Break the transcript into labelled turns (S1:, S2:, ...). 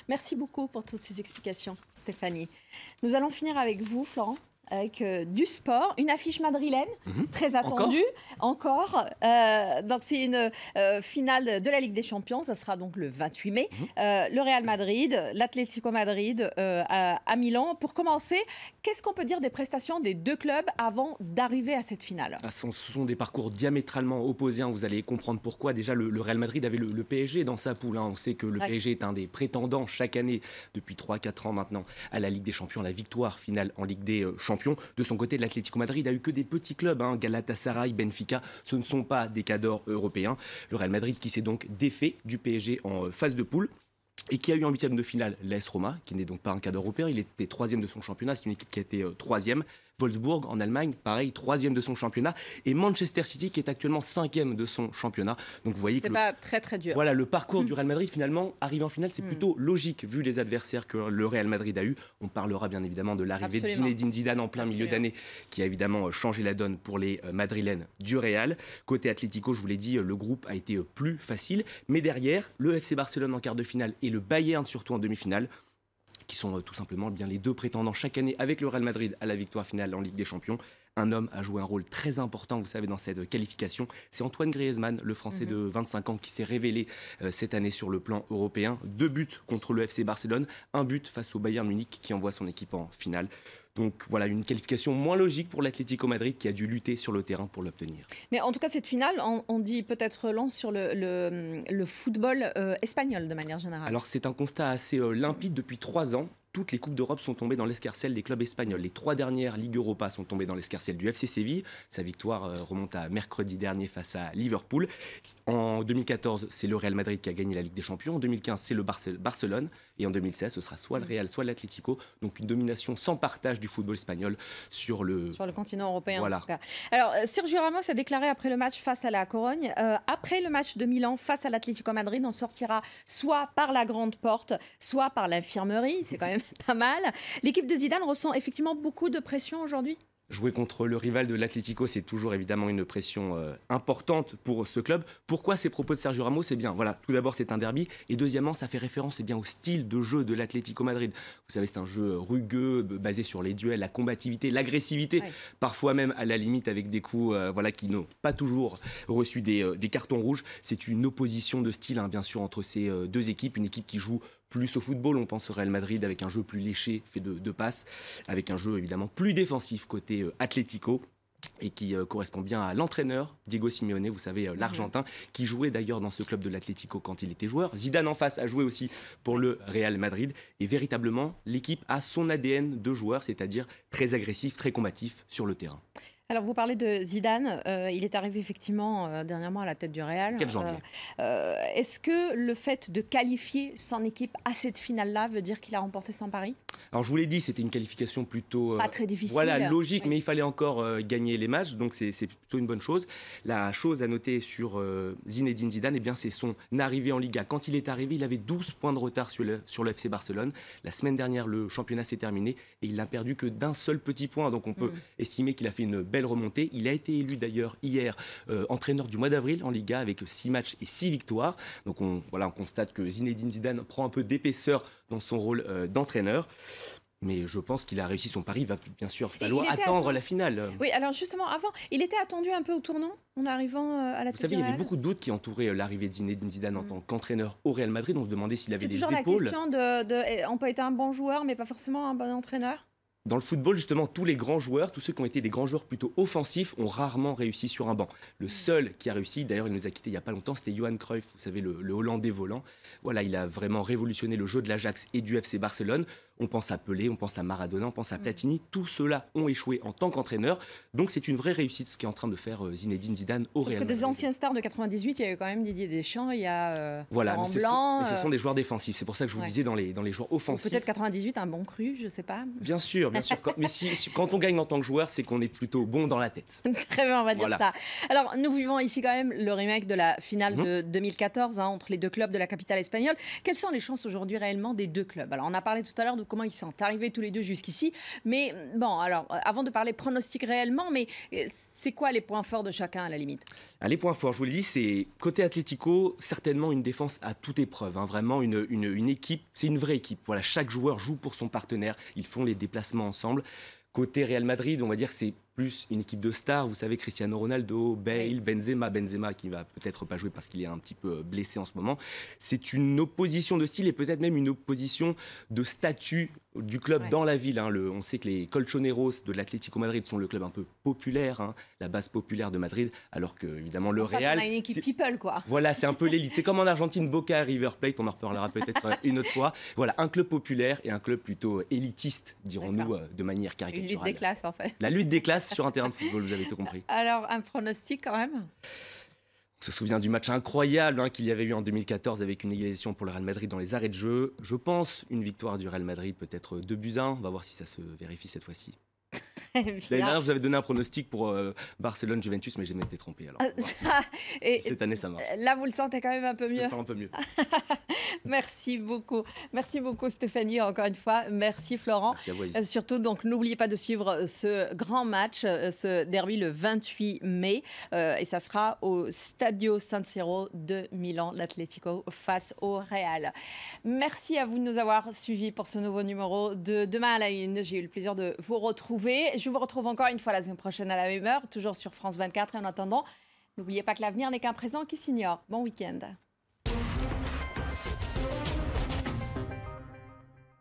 S1: Merci beaucoup pour toutes ces explications, Stéphanie. Nous allons finir avec vous, Florent, avec du sport, une affiche madrilène, très attendue, encore. Donc c'est une finale de la Ligue des Champions, ça sera donc le 28 mai. Le Real Madrid, l'Atlético Madrid à Milan. Pour commencer, qu'est-ce qu'on peut dire des prestations des deux clubs avant d'arriver à cette finale?
S2: Ce sont des parcours diamétralement opposés, vous allez comprendre pourquoi. Déjà, le Real Madrid avait le PSG dans sa poule. On sait que le PSG est un des prétendants chaque année, depuis 3-4 ans maintenant, à la Ligue des Champions, la victoire finale en Ligue des Champions. De son côté, l'Atlético Madrid a eu que des petits clubs, Galatasaray, Benfica, ce ne sont pas des cadors européens. Le Real Madrid qui s'est donc défait du PSG en phase de poule et qui a eu en huitième de finale l'AS Roma, qui n'est donc pas un cadre européen, il était troisième de son championnat, c'est une équipe qui a été troisième. Wolfsburg en Allemagne, pareil, troisième de son championnat. Et Manchester City qui est actuellement cinquième de son championnat. Donc vous voyez que
S1: pas très très dur.
S2: Voilà, le parcours du Real Madrid finalement, arrivé en finale, c'est plutôt logique vu les adversaires que le Real Madrid a eu. On parlera bien évidemment de l'arrivée de Zinedine Zidane en plein milieu d'année, qui a évidemment changé la donne pour les Madrilènes du Real. Côté Atlético, je vous l'ai dit, le groupe a été plus facile. Mais derrière, le FC Barcelone en quart de finale et le Bayern surtout en demi-finale, qui sont tout simplement bien les deux prétendants chaque année avec le Real Madrid à la victoire finale en Ligue des Champions. Un homme a joué un rôle très important, vous savez, dans cette qualification. C'est Antoine Griezmann, le Français de 25 ans, qui s'est révélé cette année sur le plan européen. 2 buts contre le FC Barcelone, 1 but face au Bayern Munich qui envoie son équipe en finale. Donc voilà, une qualification moins logique pour l'Atlético Madrid qui a dû lutter sur le terrain pour l'obtenir.
S1: Mais en tout cas, cette finale, on dit peut-être lance sur le football espagnol de manière générale.
S2: Alors c'est un constat assez limpide depuis 3 ans. Toutes les Coupes d'Europe sont tombées dans l'escarcelle des clubs espagnols. Les 3 dernières Ligue Europa sont tombées dans l'escarcelle du FC Séville. Sa victoire remonte à mercredi dernier face à Liverpool. En 2014, c'est le Real Madrid qui a gagné la Ligue des Champions. En 2015, c'est le Barcelone. Et en 2016, ce sera soit le Real, soit l'Atlético. Donc une domination sans partage du football espagnol sur le
S1: continent européen.
S2: Voilà.
S1: En tout cas. Alors, Sergio Ramos a déclaré après le match face à la Corogne, après le match de Milan face à l'Atlético Madrid, on sortira soit par la grande porte, soit par l'infirmerie. C'est quand même pas mal. L'équipe de Zidane ressent effectivement beaucoup de pression aujourd'hui?
S2: Jouer contre le rival de l'Atlético, c'est toujours évidemment une pression importante pour ce club. Pourquoi ces propos de Sergio Ramos? Eh bien, voilà, tout d'abord, c'est un derby. Et deuxièmement, ça fait référence au style de jeu de l'Atlético Madrid. Vous savez, c'est un jeu rugueux, basé sur les duels, la combativité, l'agressivité, parfois même à la limite avec des coups qui n'ont pas toujours reçu des cartons rouges. C'est une opposition de style, bien sûr, entre ces deux équipes. Une équipe qui joue plus au football, on pense au Real Madrid avec un jeu plus léché, fait de passes, avec un jeu évidemment plus défensif côté Atlético et qui correspond bien à l'entraîneur Diego Simeone, vous savez, l'Argentin, qui jouait d'ailleurs dans ce club de l'Atlético quand il était joueur. Zidane en face a joué aussi pour le Real Madrid et véritablement l'équipe a son ADN de joueur, c'est-à-dire très agressif, très combatif sur le terrain.
S1: Alors, vous parlez de Zidane. Il est arrivé effectivement dernièrement à la tête du Real.
S2: Quel janvier.
S1: Est-ce que le fait de qualifier son équipe à cette finale-là veut dire qu'il a remporté son pari?
S2: Alors, je vous l'ai dit, c'était une qualification plutôt
S1: pas très difficile.
S2: Voilà, logique, mais il fallait encore gagner les matchs, donc c'est plutôt une bonne chose. La chose à noter sur Zinedine Zidane, eh bien, c'est son arrivée en Liga. Quand il est arrivé, il avait 12 points de retard sur le FC Barcelone. La semaine dernière, le championnat s'est terminé et il n'a perdu que d'un seul petit point. Donc, on peut estimer qu'il a fait une belle remontée. Il a été élu d'ailleurs hier entraîneur du mois d'avril en Liga avec 6 matchs et 6 victoires. Donc on constate que Zinedine Zidane prend un peu d'épaisseur dans son rôle d'entraîneur. Mais je pense qu'il a réussi son pari. Il va bien sûr falloir attendre la finale.
S1: Oui, alors justement, avant, il était attendu un peu au tournant en arrivant à la tête.
S2: Vous savez, il y avait beaucoup de doutes qui entouraient l'arrivée de Zinedine Zidane en tant qu'entraîneur au Real Madrid. On se demandait s'il avait des épaules.
S1: C'est toujours la question on peut être un bon joueur, mais pas forcément un bon entraîneur.
S2: Dans le football, justement, tous les grands joueurs, tous ceux qui ont été des grands joueurs plutôt offensifs, ont rarement réussi sur un banc. Le seul qui a réussi, d'ailleurs, il nous a quittés il n'y a pas longtemps, c'était Johan Cruyff, vous savez, le Hollandais volant. Voilà, il a vraiment révolutionné le jeu de l'Ajax et du FC Barcelone. On pense à Pelé, on pense à Maradona, on pense à Platini. Tous ceux-là ont échoué en tant qu'entraîneur. Donc c'est une vraie réussite ce qu'est en train de faire Zinedine Zidane au Real Madrid.
S1: Sauf que des anciennes stars de 98, il y a eu quand même Didier Deschamps, il y a
S2: voilà,
S1: Laurent Blanc.
S2: Mais ce sont des joueurs défensifs. C'est pour ça que je vous disais dans les joueurs offensifs.
S1: Peut-être 98, un bon cru, je ne sais pas.
S2: Bien sûr, bien sûr. Mais quand on gagne en tant que joueur, c'est qu'on est plutôt bon dans la tête.
S1: Très bien, on va dire ça. Alors, nous vivons ici quand même le remake de la finale de 2014 entre les deux clubs de la capitale espagnole. Quelles sont les chances aujourd'hui réellement des deux clubs? Alors, on a parlé tout à l'heure de comment ils sont arrivés tous les deux jusqu'ici. Mais bon, alors, avant de parler pronostic réellement, mais c'est quoi les points forts de chacun à la limite?
S2: Les points forts, je vous l'ai dit, c'est côté Atlético, certainement une défense à toute épreuve. Vraiment une équipe, c'est une vraie équipe. Voilà, chaque joueur joue pour son partenaire. Ils font les déplacements ensemble. Côté Real Madrid, on va dire que c'est plus une équipe de stars. Vous savez, Cristiano Ronaldo, Bale, Benzema qui va peut-être pas jouer parce qu'il est un petit peu blessé en ce moment. C'est une opposition de style et peut-être même une opposition de statut du club dans la ville. On sait que les Colchoneros de l'Atlético Madrid sont le club un peu populaire, la base populaire de Madrid, alors que évidemment le Real...
S1: On a une équipe people, quoi.
S2: Voilà, c'est un peu l'élite. C'est comme en Argentine, Boca, River Plate, on en reparlera peut-être une autre fois. Voilà, un club populaire et un club plutôt élitiste, dirons-nous, de manière caricaturale.
S1: Une lutte des classes, en fait.
S2: La lutte des classes sur un terrain de football, vous avez tout compris.
S1: Alors, un pronostic quand même?
S2: On se souvient du match incroyable qu'il y avait eu en 2014 avec une égalisation pour le Real Madrid dans les arrêts de jeu. Je pense une victoire du Real Madrid, peut-être 2-1. On va voir si ça se vérifie cette fois-ci. L'année dernière, je vous avais donné un pronostic pour Barcelone-Juventus, mais j'ai m'étais trompé. Alors, cette année, ça marche.
S1: Là, vous le sentez quand même un peu mieux.
S2: Je le sens un peu mieux.
S1: Merci beaucoup. Merci beaucoup, Stéphanie, encore une fois. Merci, Florent.
S2: Merci à vous,
S1: surtout, donc, n'oubliez pas de suivre ce grand match, ce derby le 28 mai. Et ça sera au Stadio San Siro de Milan, l'Atlético face au Real. Merci à vous de nous avoir suivis pour ce nouveau numéro de Demain à la Une. J'ai eu le plaisir de vous retrouver. Je vous retrouve encore une fois la semaine prochaine à la même heure, toujours sur France 24. Et en attendant, n'oubliez pas que l'avenir n'est qu'un présent qui s'ignore. Bon week-end.